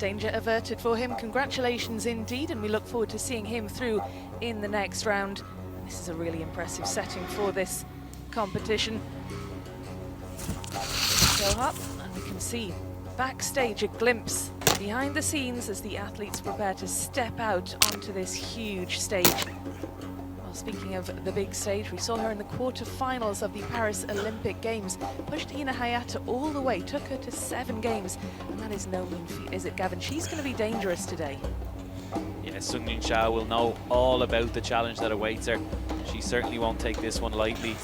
danger averted for him. Congratulations indeed, and we look forward to seeing him through in the next round. This is a really impressive setting for this competition. Doha, and we can see backstage a glimpse behind the scenes as the athletes prepare to step out onto this huge stage. Well, speaking of the big stage, we saw her in the quarter-finals of the Paris Olympic Games. Pushed Hina Hayata all the way, took her to 7 games, and that is no mean feat, is it, Gavin? She's going to be dangerous today. Yeah, Sungying Sha will know all about the challenge that awaits her. She certainly won't take this one lightly.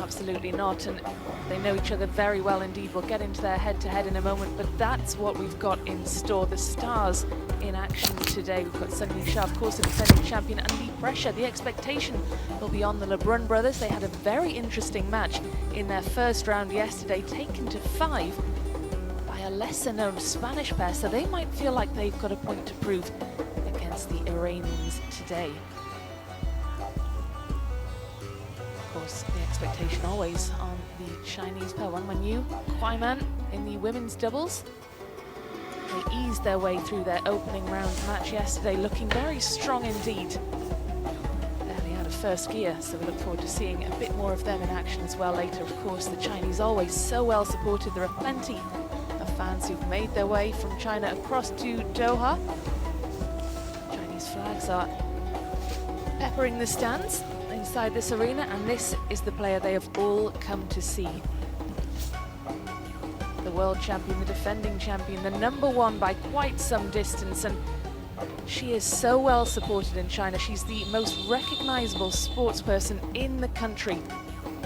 Absolutely not, and they know each other very well indeed. We'll get into their head-to-head in a moment, but that's what we've got in store. The stars in action today. We've got Sungying Sha, of course, the defending champion, and the pressure, the expectation will be on the Lebrun brothers. They had a very interesting match in their first round yesterday, taken to 5 by a lesser-known Spanish pair, so they might feel like they've got a point to prove against the Iranians today. Of course, the expectation always on the Chinese pair. Wang Wenyu, Huaiman in the women's doubles. They eased their way through their opening round match yesterday, looking very strong indeed. Barely out of first gear, so we look forward to seeing a bit more of them in action as well later. Of course, the Chinese always so well supported. There are plenty of fans who've made their way from China across to Doha. Chinese flags are peppering the stands inside this arena, and this is the player they have all come to see. The world champion, the defending champion, the #1 by quite some distance, and she is so well supported in China. She's the most recognizable sportsperson in the country.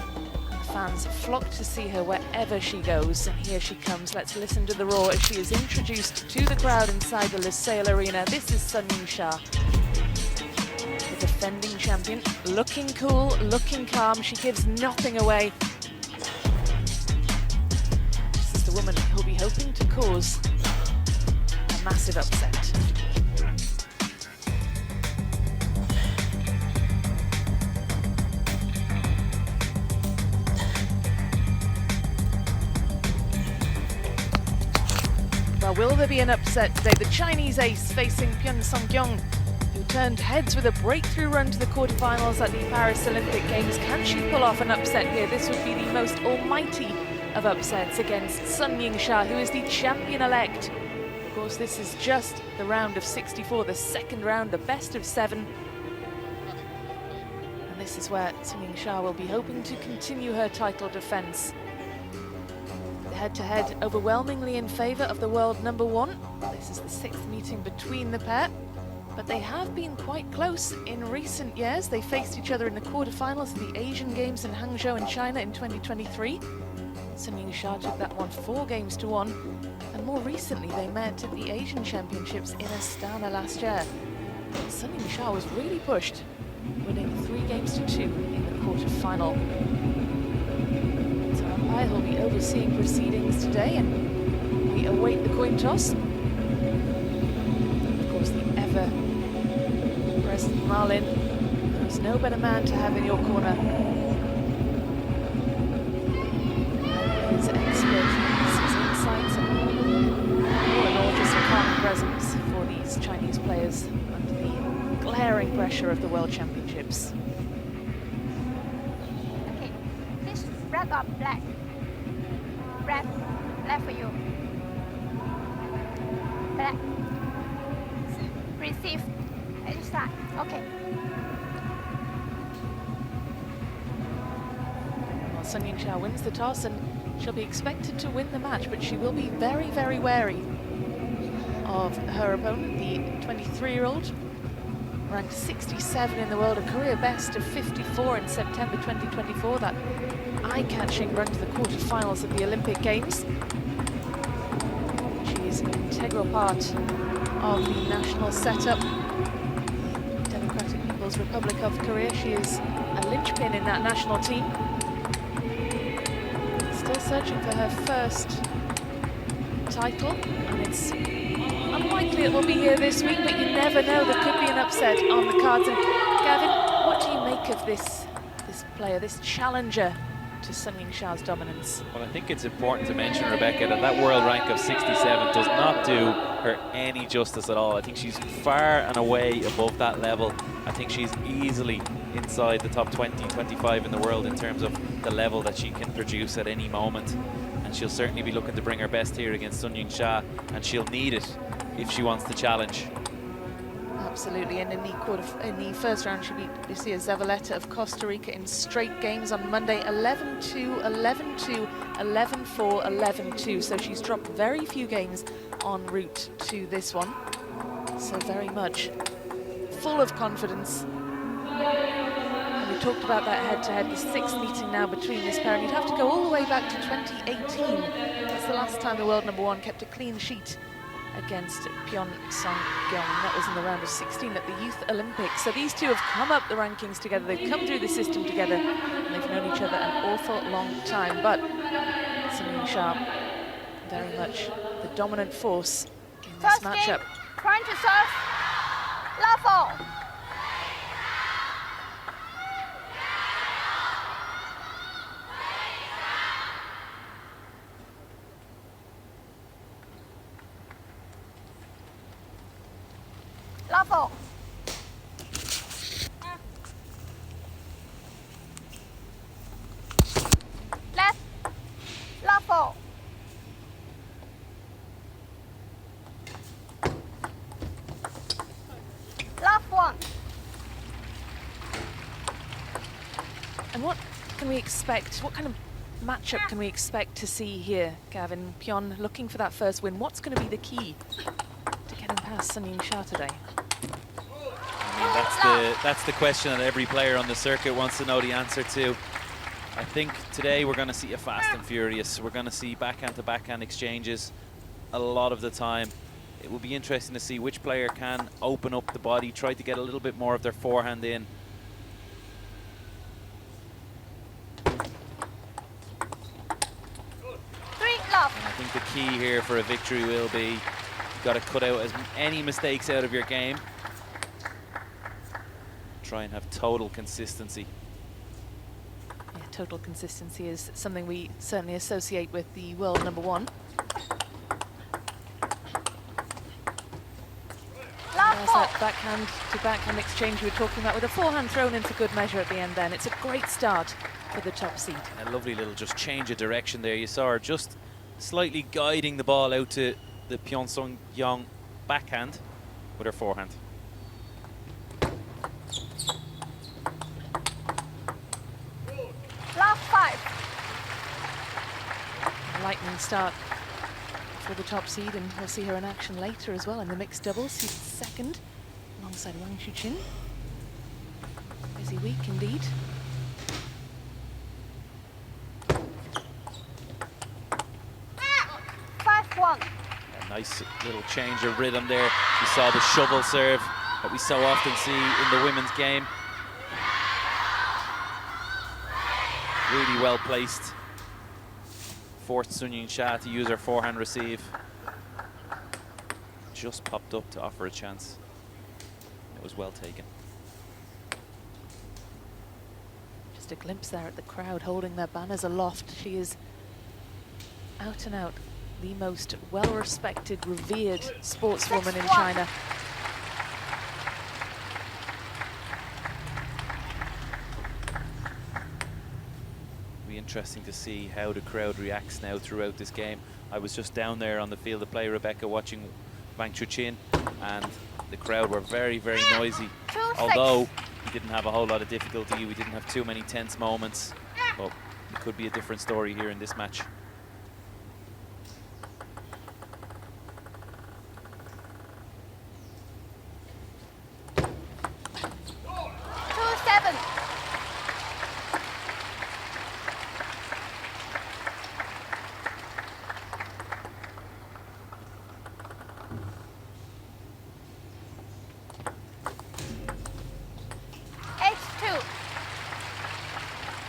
And the fans flock to see her wherever she goes, and here she comes. Let's listen to the roar as she is introduced to the crowd inside the Lusail Arena. This is Sungying Sha, the defending champion, looking cool, looking calm. She gives nothing away. This is the woman who'll be hoping to cause a massive upset. Well, will there be an upset today? The Chinese ace facing Pyon, who turned heads with a breakthrough run to the quarterfinals at the Paris Olympic Games. Can she pull off an upset here? This would be the most almighty of upsets against Sungying Sha, who is the champion-elect. Of course, this is just the round of 64, the second round, the best of 7. And this is where Sungying Sha will be hoping to continue her title defense. The head-to-head overwhelmingly in favor of the world #1. This is the 6th meeting between the pair, but they have been quite close in recent years. They faced each other in the quarterfinals of the Asian Games in Hangzhou in China in 2023. Sungying Sha took that one 4 games to 1, and more recently they met at the Asian Championships in Astana last year. Sungying Sha was really pushed, winning 3 games to 2 in the quarterfinal. So umpire will be overseeing proceedings today, and we await the coin toss. Of course, the ever-present Marlin. There's no better man to have in your corner. His expertise, his insights, and all in all, just a calming presence for these Chinese players under the glaring pressure of the World Championships. Okay, this red or black? Red, black for you. Black. Receive. Inside. Okay. Well, Sungying Sha wins the toss, and she'll be expected to win the match, but she will be very, very wary of her opponent, the 23-year-old, ranked 67 in the world, a career best of 54 in September 2024, that eye-catching run to the quarterfinals of the Olympic Games. She is an integral part of the national setup. Democratic People's Republic of Korea. She is a linchpin in that national team. Still searching for her first title, and it's unlikely it will be here this week, but you never know, there could be an upset on the cards. And Gavin, what do you make of this player, this challenger to Sun Yingsha's dominance. Well, I think it's important to mention, Rebecca, that that world rank of 67 does not do her any justice at all. I think she's far and away above that level. I think she's easily inside the top 20, 25 in the world in terms of the level that she can produce at any moment. And she'll certainly be looking to bring her best here against Sun Yingsha, and she'll need it if she wants the challenge. Absolutely, and in the first round, she beat Lucia Zavaleta of Costa Rica in straight games on Monday, 11-2, 11-2, 11-4, 11-2. So she's dropped very few games en route to this one. So very much full of confidence. And we talked about that head-to-head, the sixth meeting now between this pair, and you'd have to go all the way back to 2018. That's the last time the world number one kept a clean sheet against Pyon Gyong. That was in the round of 16 at the Youth Olympics. So these two have come up the rankings together. They've come through the system together, and they've known each other an awful long time. But Sun Yingsha, very much the dominant force in this matchup. Trying to serve. Level. Level. Left. Level. Left one. And what can we expect? What kind of matchup can we expect to see here, Gavin? Pyon looking for that first win. What's going to be the key to getting past Sun Yingsha today? I mean, that's the question that every player on the circuit wants to know the answer to. I think today we're going to see a fast and furious. We're going to see backhand-to-backhand exchanges a lot of the time. It will be interesting to see which player can open up the body, try to get a little bit more of their forehand in. And I think the key here for a victory will be you've got to cut out any mistakes out of your game. Try and have total consistency. Yeah, total consistency is something we certainly associate with the world number one. There's that backhand to backhand exchange we were talking about with a forehand thrown in for good measure at the end then. It's a great start for the top seed. A lovely little just change of direction there. You saw her just slightly guiding the ball out to the Pyon Gyong backhand with her forehand. Last five. A lightning start for the top seed, and we'll see her in action later as well in the mixed doubles. She's second alongside Wang Chuqin. Busy week indeed. A nice little change of rhythm there. You saw the shovel serve that we so often see in the women's game. Really well placed. Forced Sun Yingsha to use her forehand receive. Just popped up to offer a chance. It was well taken. Just a glimpse there at the crowd holding their banners aloft. She is out and out the most well-respected, revered sportswoman in China. Be interesting to see how the crowd reacts now throughout this game. I was just down there on the field of play, Rebecca, watching Wang Chuqin, and the crowd were very, very noisy. Although we didn't have a whole lot of difficulty, we didn't have too many tense moments, but it could be a different story here in this match.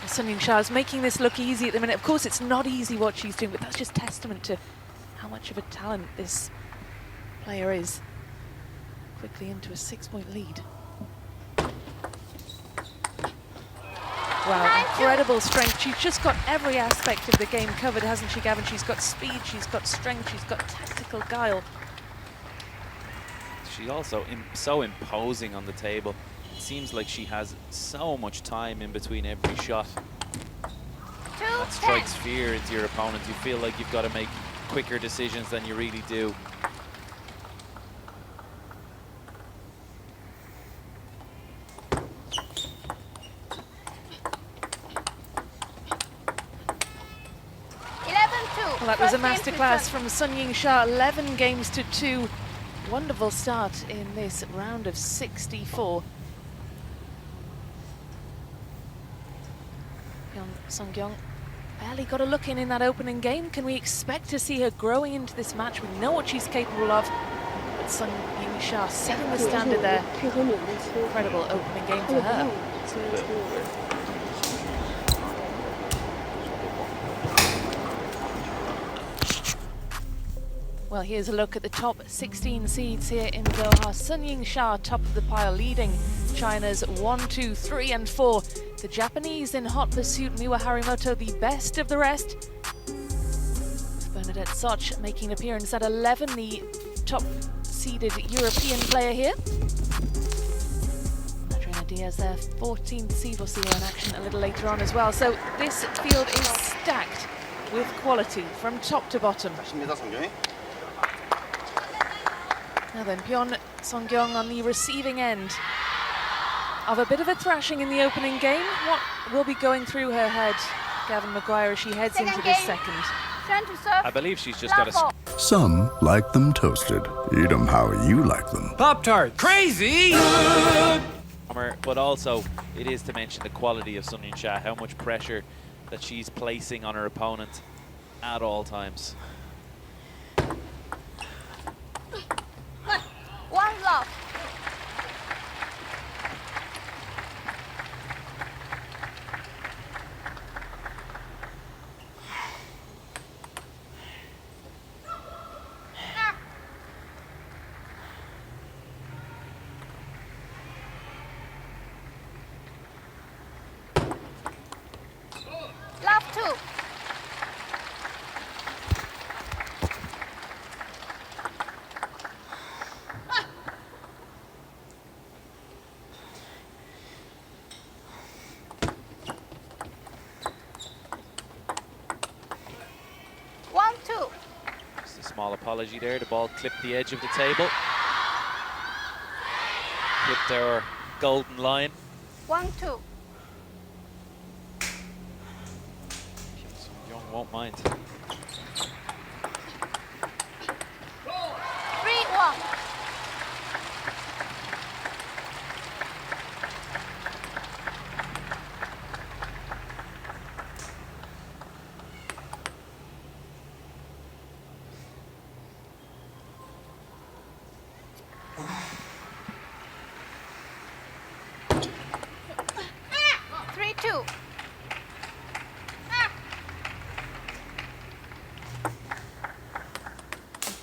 Sun Yingsha is making this look easy at the minute. Of course, it's not easy what she's doing, but that's just testament to how much of a talent this player is. Quickly into a 6-point lead. Wow, incredible strength. She's just got every aspect of the game covered, hasn't she, Gavin? She's got speed, she's got strength, she's got tactical guile. She's also so imposing on the table. It seems like she has so much time in between every shot. That strikes fear into your opponent. You feel like you've got to make quicker decisions than you really do. Well, that was a masterclass from Sun Ying-sha, 11 games to 2. Wonderful start in this round of 64. Song Gyong barely got a look in that opening game. Can we expect to see her growing into this match? We know what she's capable of. But Sun Ying-sha setting the standard there. Incredible opening game for her. Well, here's a look at the top 16 seeds here in Doha. Sun Ying-sha, top of the pile, leading China's 1, 2, 3 and 4. The Japanese in hot pursuit, Miwa Harimoto, the best of the rest. Bernadette Soch making an appearance at 11, the top-seeded European player here. Adriana Diaz there, 14th seed. We'll see her in action a little later on as well. So this field is stacked with quality from top to bottom. Now then, Pyon Song-gyong on the receiving end of a bit of a thrashing in the opening game. What will be going through her head, Gavin Maguire, as she heads into this second? I believe she's just got a... Some like them toasted. Eat them how you like them. Pop-Tart. Crazy! But also, it is to mention the quality of Sun Ying-sha, how much pressure that she's placing on her opponent at all times. One love. Love two. Small apology there. The ball clipped the edge of the table. Clipped our golden line. 1-2. Young won't mind. 3-1.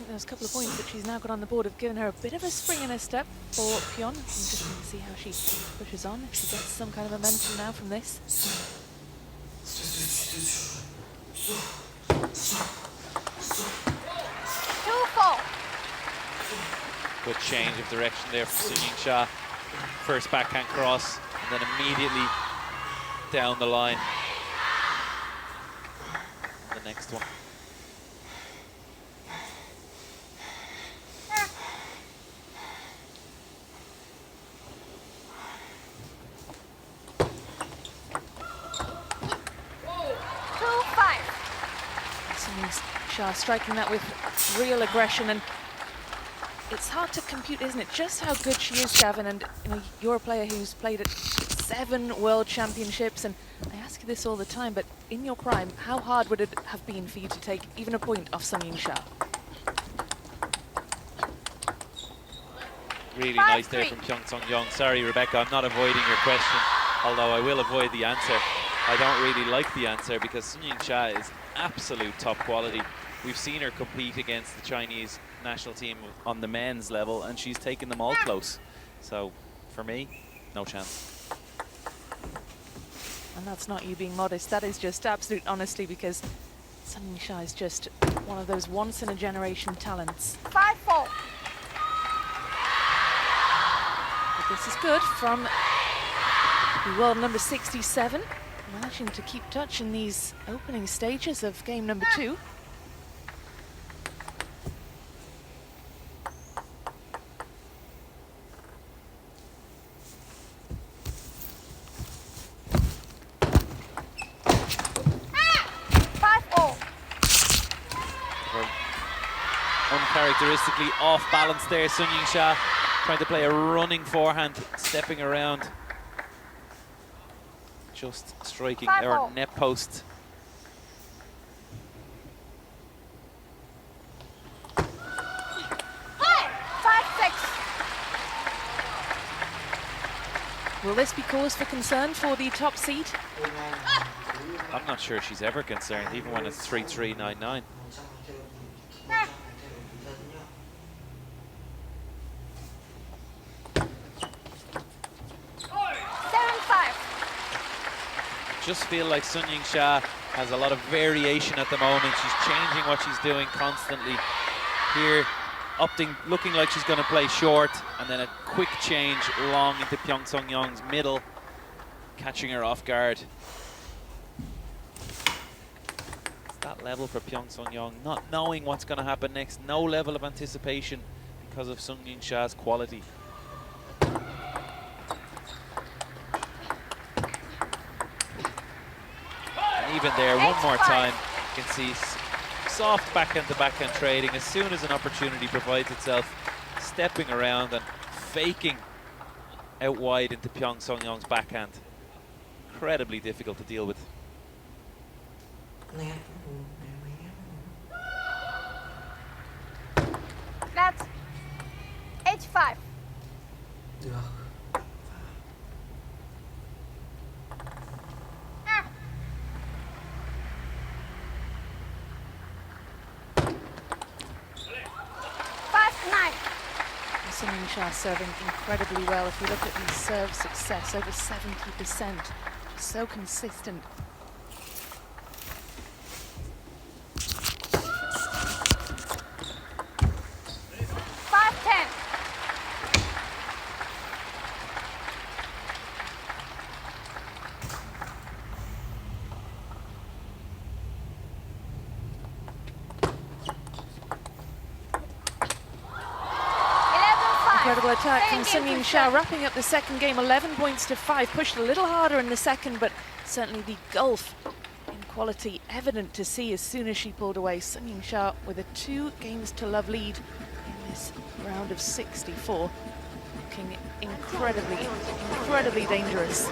Those couple of points that she's now got on the board have given her a bit of a spring in her step for Pyon. Interesting to see how she pushes on, if she gets some kind of momentum now from this. 2-4. Good change of direction there from Sun Ying-sha. First backhand cross, and then immediately down the line. The next one. Striking that with real aggression, and it's hard to compute, isn't it, just how good she is, Gavin. And you know, you're a player who's played at 7 world championships, and I ask you this all the time, but in your prime, how hard would it have been for you to take even a point off Sun Ying-sha? Really nice there from Pyon Song-gyong. Sorry, Rebecca, I'm not avoiding your question, although I will avoid the answer. I don't really like the answer because Sun Ying-sha is absolute top quality. We've seen her compete against the Chinese national team on the men's level, and she's taken them all close. So, for me, no chance. And that's not you being modest, that is just absolute honesty, because Sun Yingsha is just one of those once-in-a-generation talents. 5-4. But this is good from the world number 67, managing to keep touch in these opening stages of game number 2. Uncharacteristically off balance there, Sun Yingsha trying to play a running forehand, stepping around, just striking our net post. Will this be cause for concern for the top seed? I'm not sure she's ever concerned, even when it's 3-3-9-9. Just feel like Sun Yingsha has a lot of variation at the moment. She's changing what she's doing constantly. Here, looking like she's going to play short, and then a quick change long into Pyon Sung-young's middle, catching her off guard. It's that level for Pyon Sung-young, not knowing what's going to happen next. No level of anticipation because of Sun Yingsha's quality. Even there, one more time, you can see soft backhand to backhand trading as soon as an opportunity provides itself, stepping around and faking out wide into Pyon Sung-young's backhand. Incredibly difficult to deal with. That's H5. 5-9. Sun Yingsha serving incredibly well. If we look at the serve success, over 70%, just so consistent. Incredible attack from Sun Yingsha, wrapping up the second game, 11 points to 5. Pushed a little harder in the second, but certainly the gulf in quality evident to see as soon as she pulled away. Sun Yingsha with a 2 games to love lead in this round of 64, looking incredibly dangerous.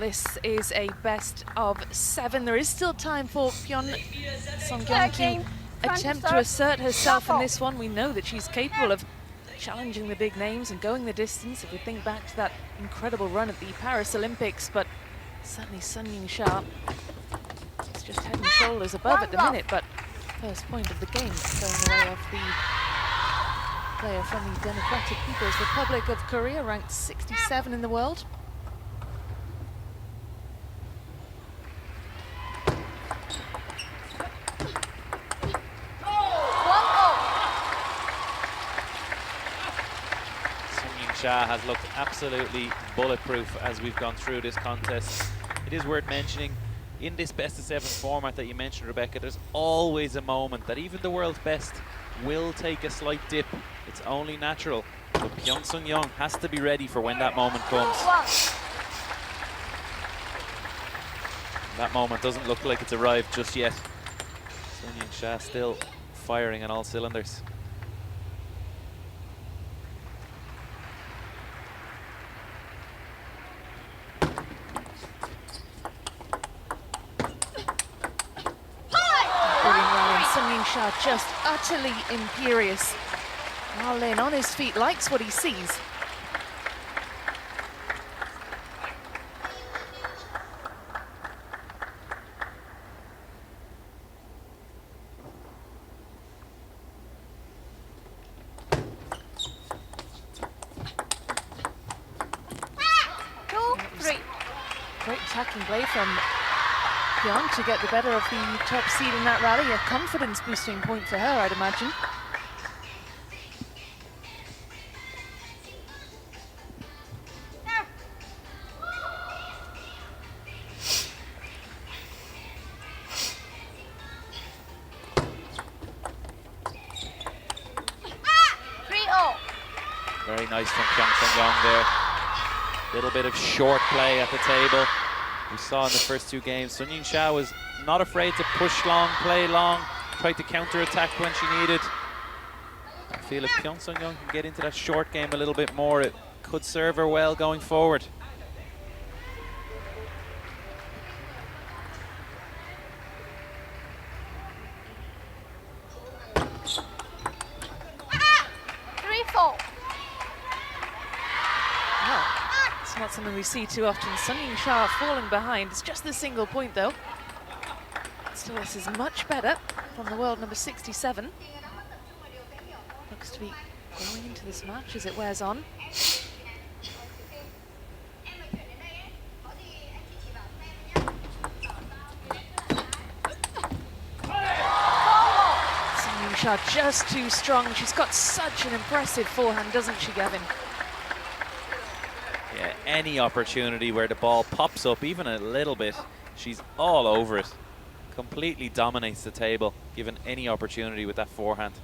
This is a best of 7. There is still time for Pyon Sung-young to attempt to assert herself in this one. We know that she's capable of challenging the big names and going the distance. If we think back to that incredible run at the Paris Olympics, but certainly Sun Yingsha is just head and shoulders above at the minute. But first point of the game going away off the player from the Democratic People's Republic of Korea, ranked 67 in the world. Has looked absolutely bulletproof as we've gone through this contest. It is worth mentioning, in this best of 7 format that you mentioned, Rebecca, there's always a moment that even the world's best will take a slight dip. It's only natural. But Pyon has to be ready for when that moment comes. That moment doesn't look like it's arrived just yet. Sun Sha still firing on all cylinders. Sha just utterly imperious. While Lin on his feet likes what he sees. Great attacking play from Gyong to get the better of the top seed in that rally. A confidence boosting point for her, I'd imagine. Very nice from Gyong there. Little bit of short play at the table. We saw in the first two games, Sun Sha was not afraid to push long, play long, tried to counter-attack when she needed. I feel if Pyon can get into that short game a little bit more, it could serve her well going forward. It's not something we see too often. Sun Sha falling behind. It's just the single point though. Still, this is much better from the world number 67. Looks to be growing into this match as it wears on. Sun Sha just too strong. She's got such an impressive forehand, doesn't she, Gavin? Yeah, any opportunity where the ball pops up even a little bit, she's all over it. Completely dominates the table, given any opportunity with that forehand.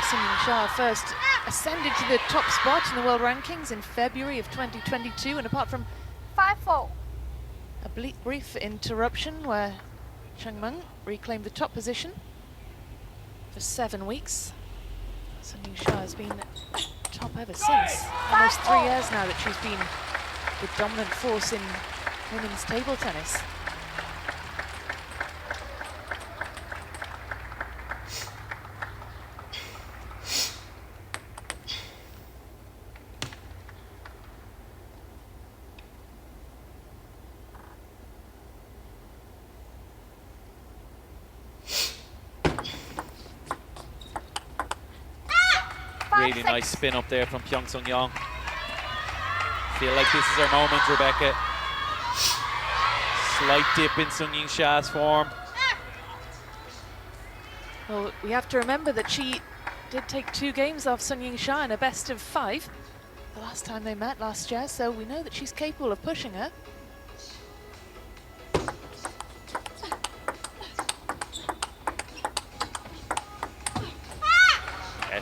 Sun Sha first ascended to the top spot in the world rankings in February of 2022, and apart from 5-4. A brief interruption where Cheng Meng reclaimed the top position for 7 weeks. Sun Sha has been top ever since. Almost 3 years now that she's been the dominant force in women's table tennis. Really nice spin up there from Pyon. Feel like this is her moment, Rebecca. Slight dip in Sun Sha's form. Well, we have to remember that she did take 2 games off Sun Sha in a best of 5 the last time they met last year, so we know that she's capable of pushing her.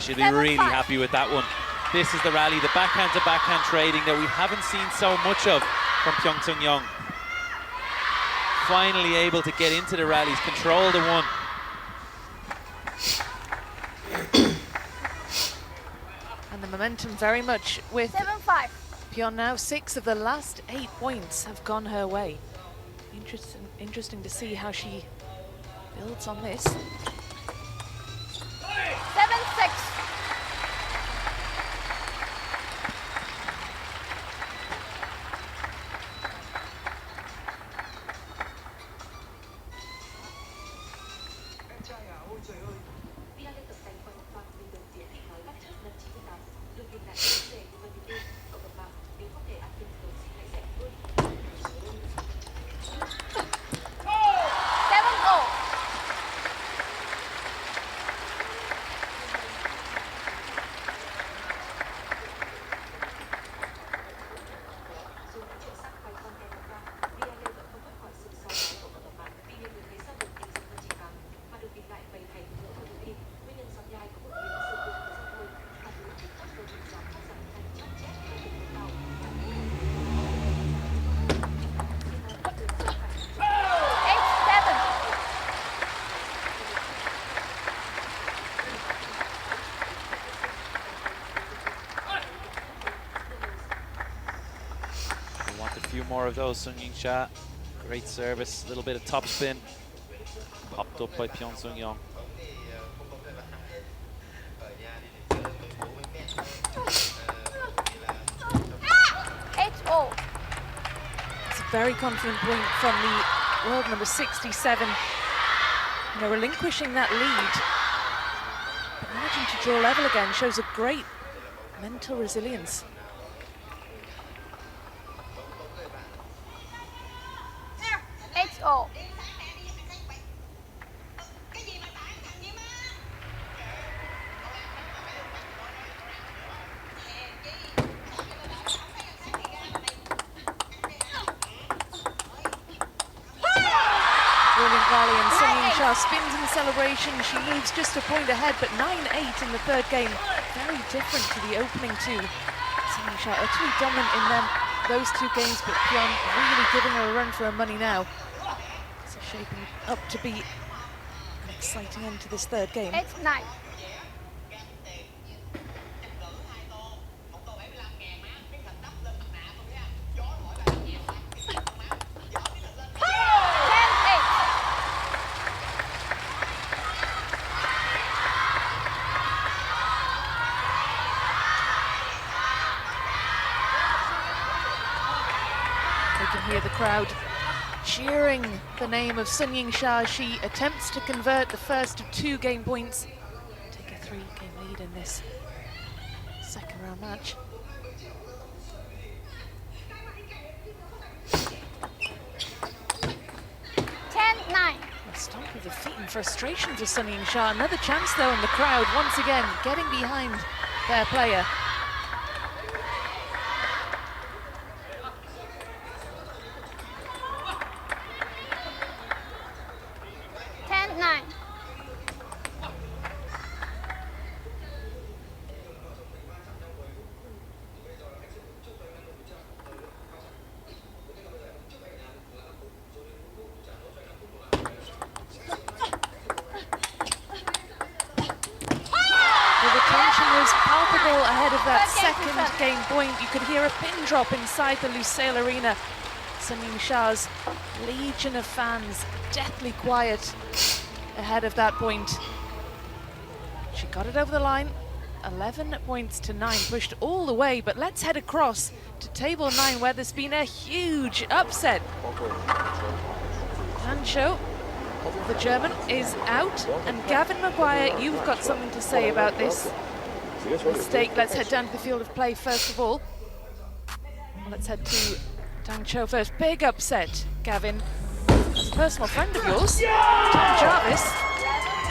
She'll be really happy with that one. This is the rally, the backhand to backhand trading that we haven't seen so much of from Pyon. Finally able to get into the rallies, control the one. And the momentum very much with 7-5. Pyon now. 6 of the last 8 points have gone her way. Interesting to see how she builds on this. 7-6. of those, Sung Ying Sha. Great service, a little bit of top spin. Popped up by Pyon Sung-yong. It's a very confident point from the world number 67. You know, relinquishing that lead, but managing to draw level again shows a great mental resilience. Rally, and Sung Ying Sha spins in celebration. She moves just a point ahead, but 9-8 in the third game. Very different to the opening two. Sung Ying Sha utterly dominant in those two games, but Pyon really giving her a run for her money now. So shaping up to be an exciting end to this third game. 8-9. Hear the crowd cheering the name of Sung Ying Sha. She attempts to convert the first of 2 game points, take a 3-game lead in this second round match. A stomp of the feet in frustration for Sung Ying Sha. Another chance though, in the crowd once again getting behind their player. Ahead of that second game point, you could hear a pin drop inside the Lusail Arena. Sung Ying Sha's legion of fans deathly quiet ahead of that point. She got it over the line, 11 points to 9, pushed all the way, but let's head across to table 9 where there's been a huge upset. Hancho, the German, is out, and Gavin Maguire, you've got something to say about this mistake. Let's head down to the field of play first of all. Let's head to Dang Cho first. Big upset, Gavin. That's a personal friend of yours, Tom Jarvis.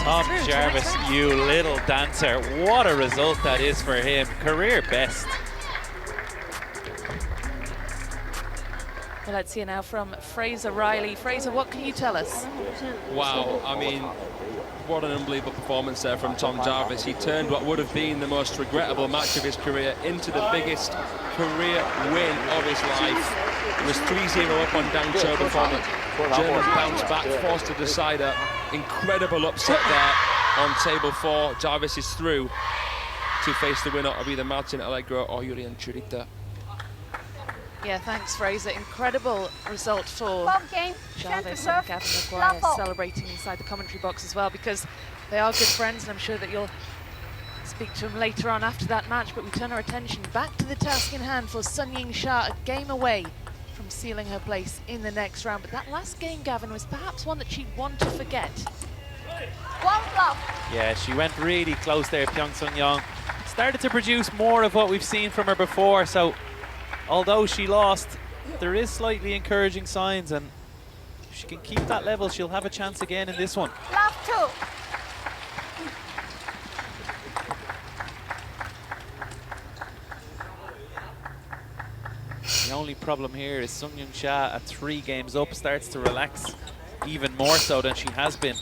Tom Jarvis, you little dancer. What a result that is for him. Career best. Well, let's hear now from Fraser Riley. Fraser, what can you tell us? Wow, I mean, what an unbelievable performance there from Tom Jarvis. He turned what would have been the most regrettable match of his career into the biggest career win of his life. It was 3-0 up on Dang Cho before the Germans bounced back, forced a decider. Incredible upset there on table 4. Jarvis is through to face the winner of either Martin Allegro or Julian Churita. Yeah, thanks, Fraser. Incredible result for Jarvis and Gavin Maguire, celebrating inside the commentary box as well, because they are good friends, and I'm sure that you'll speak to him later on after that match. But we turn our attention back to the task in hand for Sung Ying Sha, a game away from sealing her place in the next round. But that last game, Gavin, was perhaps one that she'd want to forget. Yeah, she went really close there, Pyon Sung-yong. Started to produce more of what we've seen from her before, so although she lost, there is slightly encouraging signs, and if she can keep that level, she'll have a chance again in this one. The only problem here is Sung Ying Sha at 3 games up starts to relax even more so than she has been.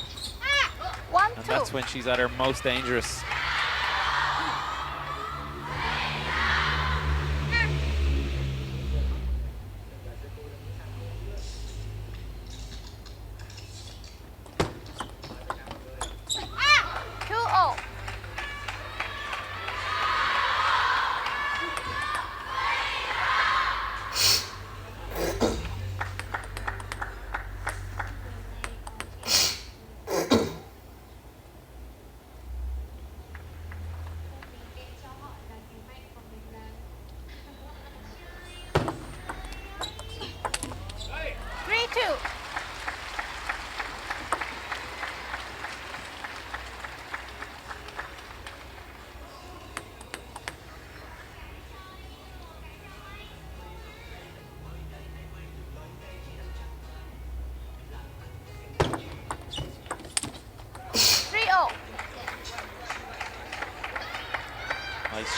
And that's when she's at her most dangerous.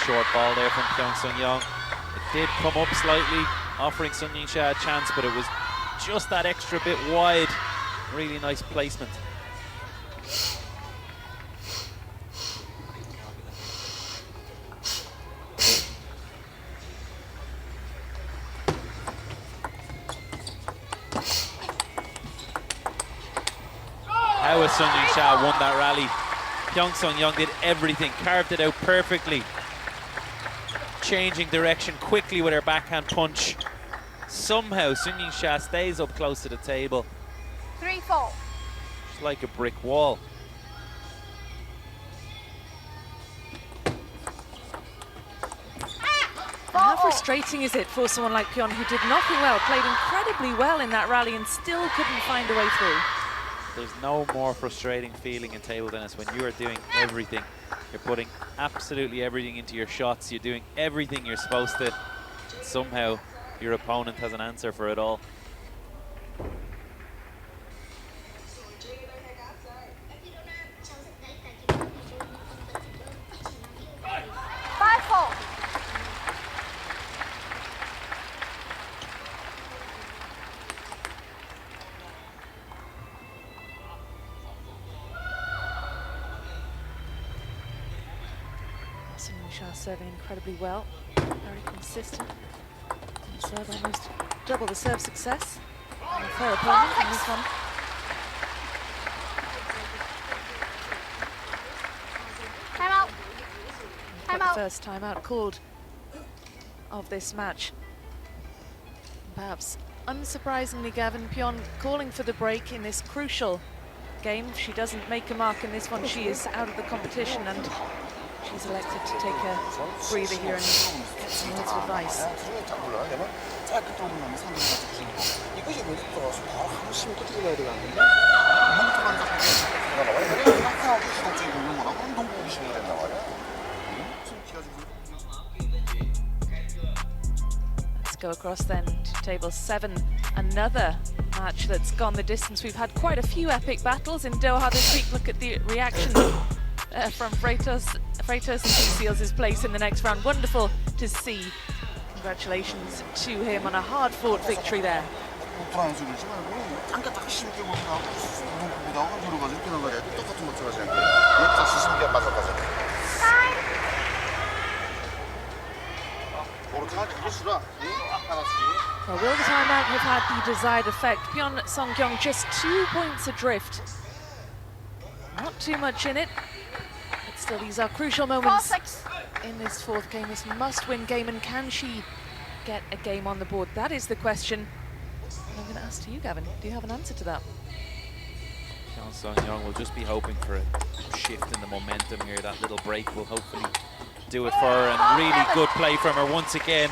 short ball there from Pyon Sung-yong. It did come up slightly, offering Sun Ying-sha a chance, but it was just that extra bit wide. Really nice placement. How has Sun Ying-sha won that rally? Pyon Sung-yong did everything, carved it out perfectly. Changing direction quickly with her backhand punch. Somehow Sun Ying-sha stays up close to the table. 3-4. Just like a brick wall. How frustrating is it for someone like Pyon, who did nothing well, played incredibly well in that rally and still couldn't find a way through? There's no more frustrating feeling in table tennis when you are doing everything. You're putting absolutely everything into your shots. You're doing everything you're supposed to. Somehow your opponent has an answer for it all. Sun Ying-sha serving incredibly well, very consistent. And serve almost double the serve success of her opponent in this one. Time out. Got Time the out. first timeout called of this match. Perhaps unsurprisingly, Gavin, Pyon calling for the break in this crucial game. If she doesn't make a mark in this one, she is out of the competition, and she's elected to take a breather here and get some words of advice. Let's go across then to table 7. Another match that's gone the distance. We've had quite a few epic battles in Doha this week. Look at the reaction from Freitas and seals his place in the next round. Wonderful to see. Congratulations to him on a hard-fought victory there. Well, will the timeout have had the desired effect? Pyon Sung-yong just 2 points adrift. Not too much in it, but still these are crucial moments in this fourth game. This must-win game, and can she get a game on the board? That is the question. And I'm going to ask to you, Gavin. Do you have an answer to that? Pyon Sung-yong will just be hoping for a shift in the momentum here. That little break will hopefully do it for her, and really good play from her once again.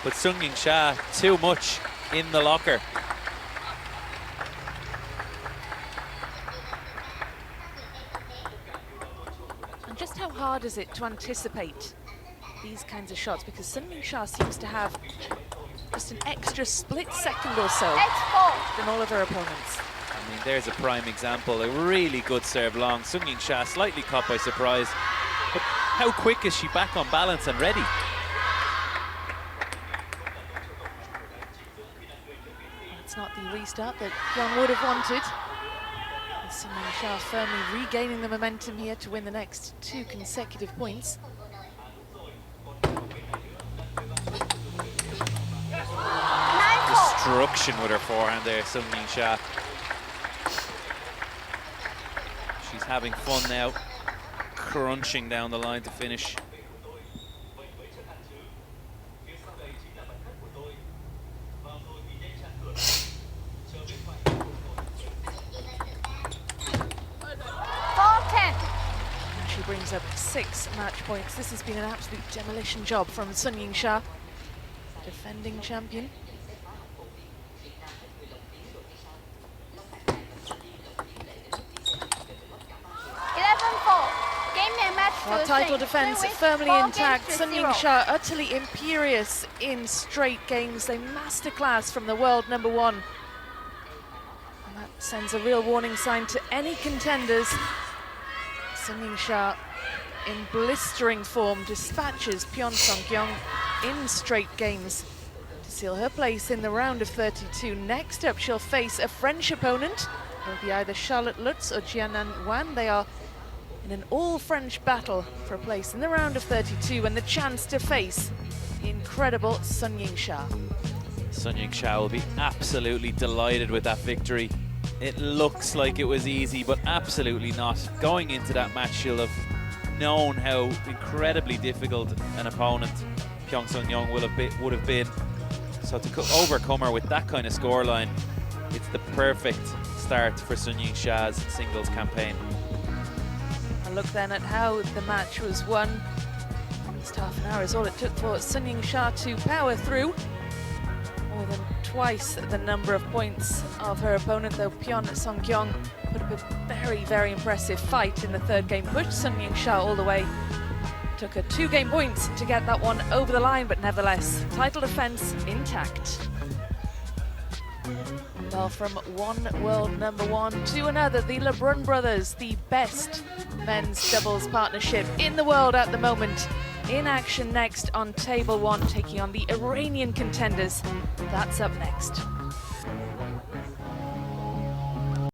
But Sun Ying-sha, too much in the locker. And just how hard is it to anticipate these kinds of shots? Because Sun Ying-sha seems to have just an extra split second or so than all of her opponents. I mean, there's a prime example. A really good serve long. Sun Ying-sha slightly caught by surprise. But how quick is she back on balance and ready? It's not the restart that Gyong would have wanted. Sun Ying-sha firmly regaining the momentum here to win the next 2 consecutive points. Destruction with her forehand there, Sun Ying-sha. She's having fun now, crunching down the line to finish. She brings up 6 match points. This has been an absolute demolition job from Sun Ying-sha, defending champion. Our title defense firmly intact. Sun Ying-sha utterly imperious in straight games. A masterclass from the world #1. And that sends a real warning sign to any contenders. Sun Ying-sha in blistering form, dispatches Pyon Gyong in straight games to seal her place in the round of 32. Next up, she'll face a French opponent. It'll be either Charlotte Lutz or Jianan Wan. They are in an all-French battle for a place in the round of 32 and the chance to face the incredible Sun Yingsha. Sun Yingsha will be absolutely delighted with that victory. It looks like it was easy, but absolutely not. Going into that match, she'll have known how incredibly difficult an opponent Pyon Gyong would have been. So to overcome her with that kind of scoreline, it's the perfect start for Sun Yingsha's singles campaign. A look then at how the match was won. Just half an hour is all it took for Sun Yingsha to power through. More than twice the number of points of her opponent, though Pyon Gyong put up a very, very impressive fight in the third game, pushed Sun Yingsha all the way. Took her 2 game points to get that one over the line, but nevertheless, title defense intact. Well, from one world number one to another, the LeBrun brothers, the best men's doubles partnership in the world at the moment, in action next on table 1, taking on the Iranian contenders. That's up next.